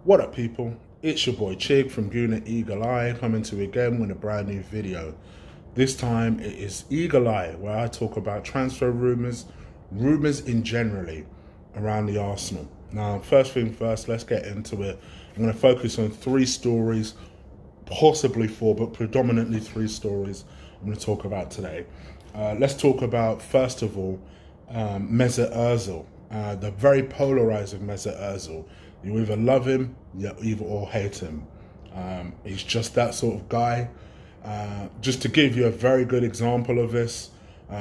What up, people? It's your boy Chig from Guna Eagle Eye coming to you again with a brand new video. This time it is Eagle Eye, where I talk about transfer rumours in generally around the Arsenal. Now, first thing first, let's get into it. I'm going to focus on three stories, possibly four, but predominantly three stories I'm going to talk about today. Let's talk about, first of all, Mesut Ozil, the very polarising Mesut Ozil. You either love him, or hate him. He's just that sort of guy. Just to give you a very good example of this,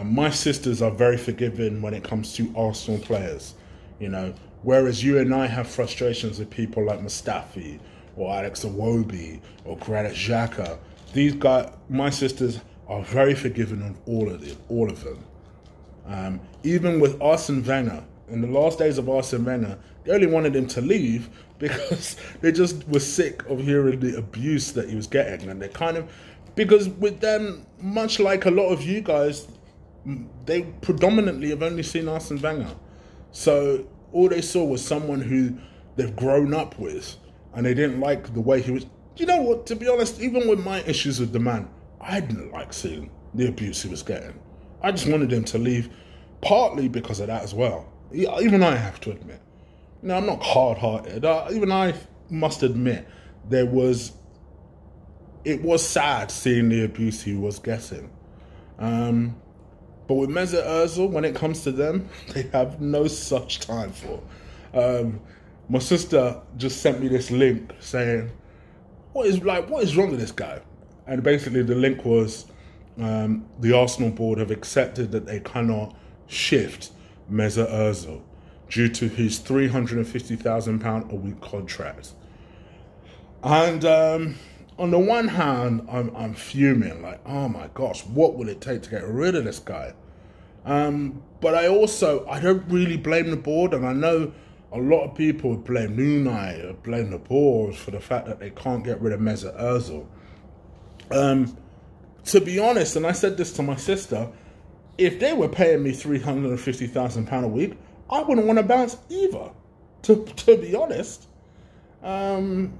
my sisters are very forgiving when it comes to Arsenal players. You know, whereas you and I have frustrations with people like Mustafi or Alex Iwobi or Granit Xhaka. These guys, my sisters, are very forgiving of all of them. Even with Arsene Wenger, in the last days of Arsene Wenger, they only wanted him to leave because they just were sick of hearing the abuse that he was getting. And they because with them, much like a lot of you guys, they predominantly have only seen Arsene Wenger. So all they saw was someone who they've grown up with, and they didn't like the way he was. You know what, to be honest, even with my issues with the man, I didn't like seeing the abuse he was getting. I just wanted him to leave, partly because of that as well. Even I have to admit. You know, I'm not hard-hearted. Even I must admit it was sad seeing the abuse he was getting. But with Mesut Ozil, when it comes to them, they have no such time for. My sister just sent me this link saying, what is wrong with this guy? And basically the link was, the Arsenal board have accepted that they cannot shift Mesut Ozil due to his £350,000 a week contract. And on the one hand, I'm fuming, like, oh my gosh, what will it take to get rid of this guy? But I don't really blame the board, and I know a lot of people blame Unai or blame the board for the fact that they can't get rid of Mesut Ozil. To be honest, and I said this to my sister, if they were paying me £350,000 a week, I wouldn't want to bounce either, to be honest. And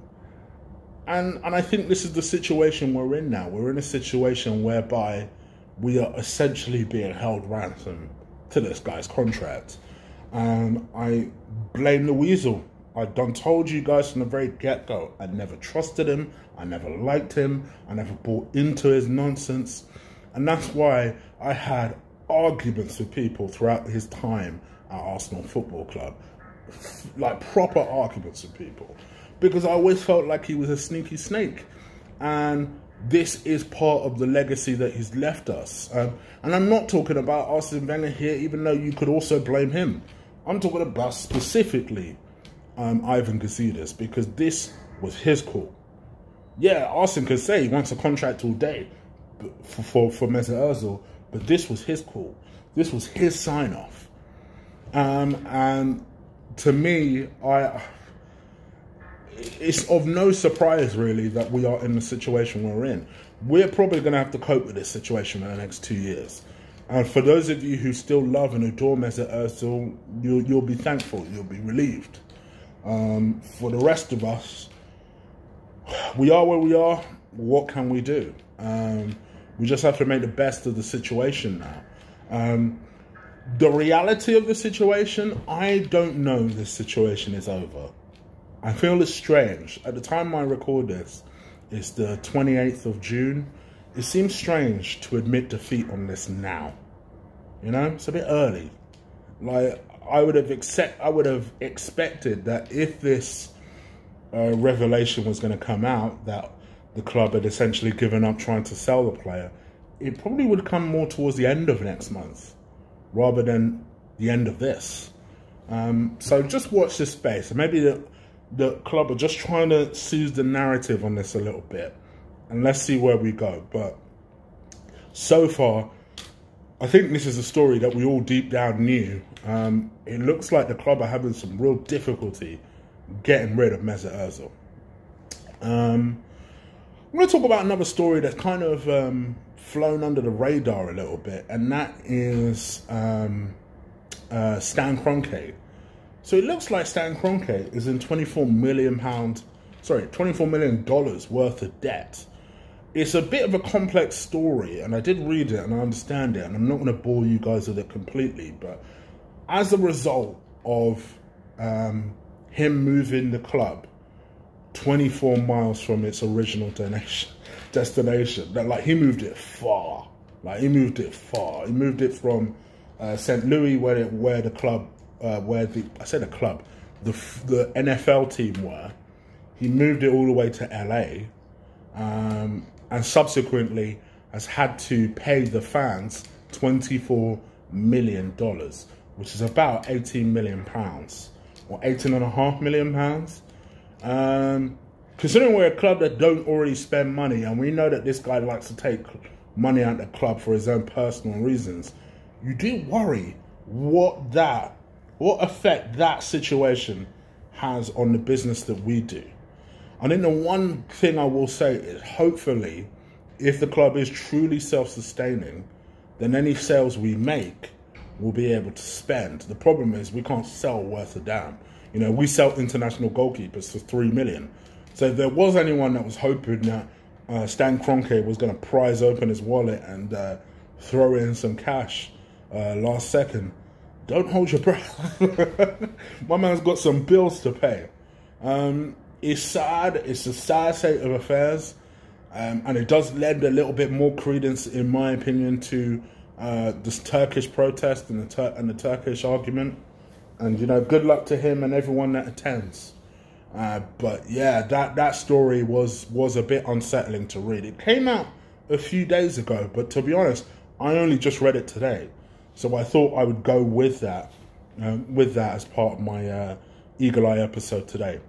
I think this is the situation we're in now. We're in a situation whereby we are essentially being held ransom to this guy's contract. I blame the weasel. I done told you guys from the very get-go, I never trusted him, I never liked him, I never bought into his nonsense. And that's why I had arguments with people throughout his time at Arsenal Football Club. Like proper arguments with people. Because I always felt like he was a sneaky snake. And this is part of the legacy that he's left us. And I'm not talking about Arsene Wenger here, even though you could also blame him. I'm talking about specifically Ivan Gazidis, because this was his call. Yeah, Arsene could say he wants a contract all day for Mesut Ozil, but this was his call. This was his sign-off. And to me, it's of no surprise, really, that we are in the situation we're in. We're probably going to have to cope with this situation in the next 2 years. And for those of you who still love and adore Mesut Ozil, you'll be thankful, you'll be relieved. For the rest of us, we are where we are. What can we do? We just have to make the best of the situation now. The reality of the situation, I don't know this situation is over. I feel it's strange. At the time I record this, it's the 28th of June. It seems strange to admit defeat on this now. You know, it's a bit early. Like, I would have expected that if this revelation was going to come out, that the club had essentially given up trying to sell the player, it probably would come more towards the end of next month, rather than the end of this. So just watch this space. And maybe the club are just trying to seize the narrative on this a little bit. And let's see where we go. But so far, I think this is a story that we all deep down knew. It looks like the club are having some real difficulty getting rid of Mesut Ozil. I'm going to talk about another story that's kind of flown under the radar a little bit, and that is Stan Kroenke. So it looks like Stan Kroenke is in £24 million worth of debt. It's a bit of a complex story, and I did read it and I understand it, and I'm not going to bore you guys with it completely, but as a result of him moving the club 24 miles from its original destination, that like he moved it far. Like he moved it far. He moved it from St. Louis, where the NFL team were. He moved it all the way to LA, and subsequently has had to pay the fans $24 million, which is about £18 million or £18.5 million. Considering we're a club that don't already spend money, and we know that this guy likes to take money out of the club for his own personal reasons, you do worry what effect that situation has on the business that we do. I think the one thing I will say is, hopefully, if the club is truly self-sustaining, then any sales we make will be able to spend. The problem is we can't sell worth a damn. You know, we sell international goalkeepers for $3 million. So if there was anyone that was hoping that Stan Kroenke was going to prize open his wallet and throw in some cash last second, don't hold your breath. My man's got some bills to pay. It's sad. It's a sad state of affairs. And it does lend a little bit more credence, in my opinion, to this Turkish protest and the Turkish argument. And, you know, good luck to him and everyone that attends. But yeah, that story was a bit unsettling to read. It came out a few days ago, but to be honest, I only just read it today. So I thought I would go with that as part of my Eagle Eye episode today.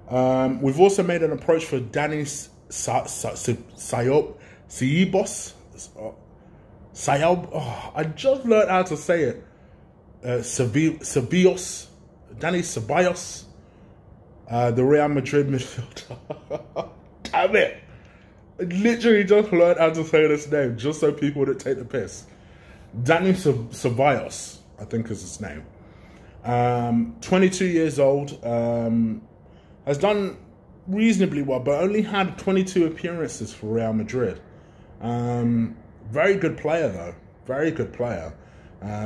We've also made an approach for Dani Ceballos. I just learned how to say it. Ceballos. Dani Ceballos. The Real Madrid midfielder. Damn it. I literally just learned how to say this name, just so people wouldn't take the piss. Dani Ceballos, I think is his name. 22 years old. Has done reasonably well, but only had 22 appearances for Real Madrid. Very good player, though. Very good player.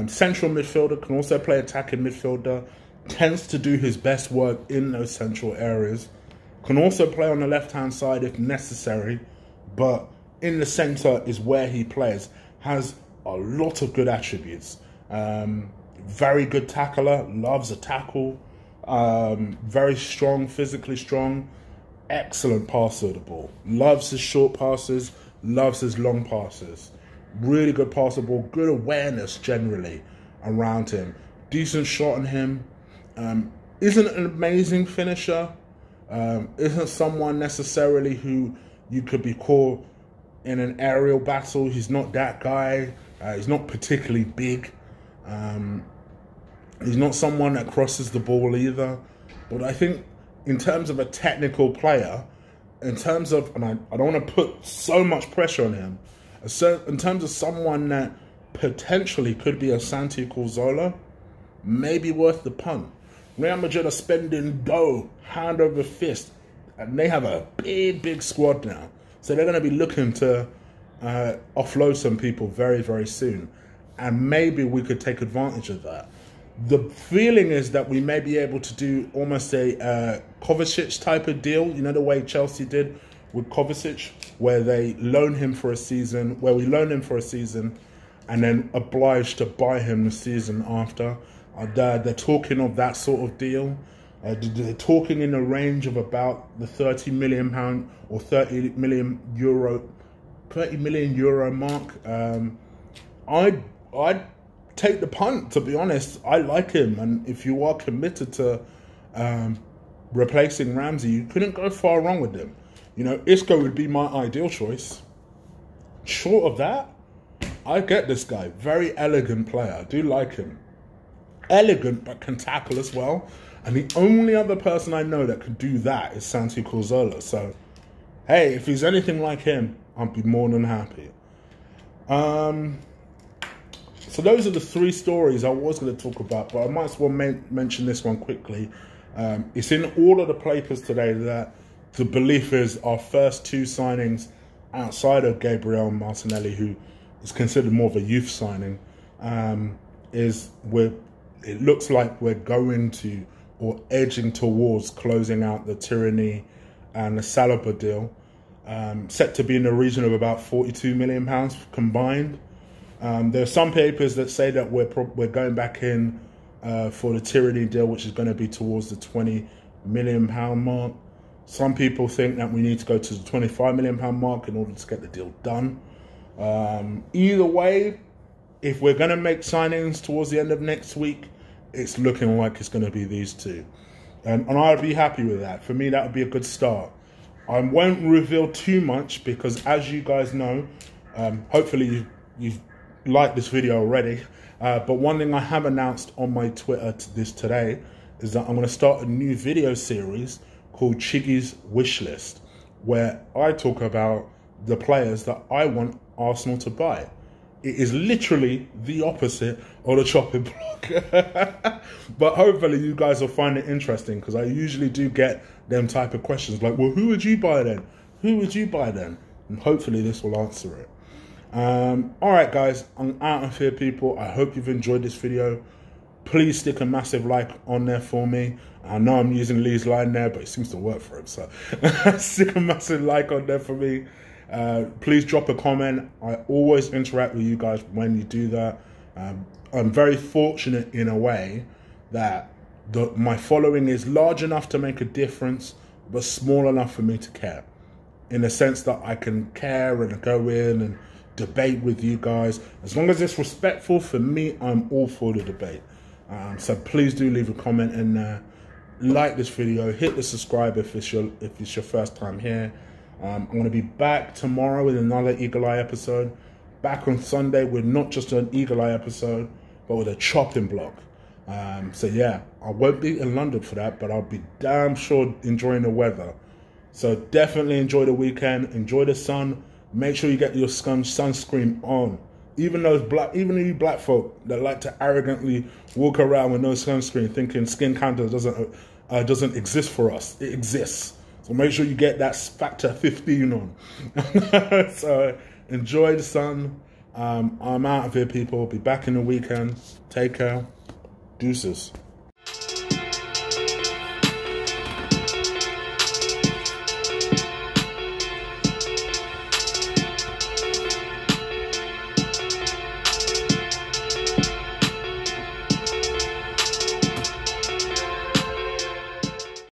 Central midfielder, can also play attacking midfielder. Tends to do his best work in those central areas. Can also play on the left-hand side if necessary, but in the centre is where he plays. Has a lot of good attributes. Very good tackler, loves a tackle. Very strong, physically strong. Excellent passer of the ball. Loves his short passes, loves his long passes. Really good passer of the ball, good awareness generally around him. Decent shot on him. Isn't an amazing finisher. Isn't someone necessarily who you could be caught in an aerial battle. He's not that guy. He's not particularly big. He's not someone that crosses the ball either. But I think in terms of a technical player, in terms of, and I don't want to put so much pressure on him, in terms of someone that potentially could be a Santi Cazorla, maybe worth the punt. Real Madrid are spending dough, hand over fist, and they have a big squad now. So they're going to be looking to offload some people very, very soon. And maybe we could take advantage of that. The feeling is that we may be able to do almost a Kovacic type of deal. You know, the way Chelsea did with Kovacic, where they loan him for a season, and then obliged to buy him the season after. They're talking of that sort of deal. They're talking in the range of about the £30 million or €30 million mark. I'd take the punt, to be honest. I like him, and if you are committed to replacing Ramsey, you couldn't go far wrong with him. You know, Isco would be my ideal choice. Short of that, I get this guy. Very elegant player. I do like him. Elegant, but can tackle as well. And the only other person I know that could do that is Santi Cazorla. So, hey, if he's anything like him, I'd be more than happy. So those are the three stories I was going to talk about, but I might as well mention this one quickly. It's in all of the papers today that the belief is our first two signings outside of Gabriel Martinelli, who is considered more of a youth signing, it looks like we're going to or edging towards closing out the Tyranny and the Saliba deal, set to be in the region of about £42 million combined. There are some papers that say that we're going back in for the Tyranny deal, which is going to be towards the £20 million mark. Some people think that we need to go to the £25 million mark in order to get the deal done. Either way, if we're going to make signings towards the end of next week, it's looking like it's going to be these two. And I'd be happy with that. For me, that would be a good start. I won't reveal too much because, as you guys know, hopefully you've liked this video already. But one thing I have announced on my Twitter today is that I'm going to start a new video series called Chiggy's Wishlist, where I talk about the players that I want Arsenal to buy. It is literally the opposite of the chopping block. But hopefully you guys will find it interesting, because I usually do get them type of questions like, well, who would you buy then? Who would you buy then? And hopefully this will answer it. All right, guys, I'm out of here, people. I hope you've enjoyed this video. Please stick a massive like on there for me. I know I'm using Lee's line there, but it seems to work for him. So stick a massive like on there for me. Please drop a comment. I always interact with you guys when you do that. I'm very fortunate in a way that my following is large enough to make a difference, but small enough for me to care. In the sense that I can care and go in and debate with you guys. As long as it's respectful, for me, I'm all for the debate. So please do leave a comment in there. Like this video, hit the subscribe if it's your first time here. I'm going to be back tomorrow with another Eagle Eye episode. Back on Sunday with not just an Eagle Eye episode, but with a chopping block. So yeah, I won't be in London for that, but I'll be damn sure enjoying the weather. So definitely enjoy the weekend, enjoy the sun. Make sure you get your sunscreen on. Even you black folk that like to arrogantly walk around with no sunscreen, thinking skin cancer doesn't exist for us. It exists. So make sure you get that factor 15 on. So enjoy the sun. I'm out of here, people. Be back in the weekend. Take care. Deuces.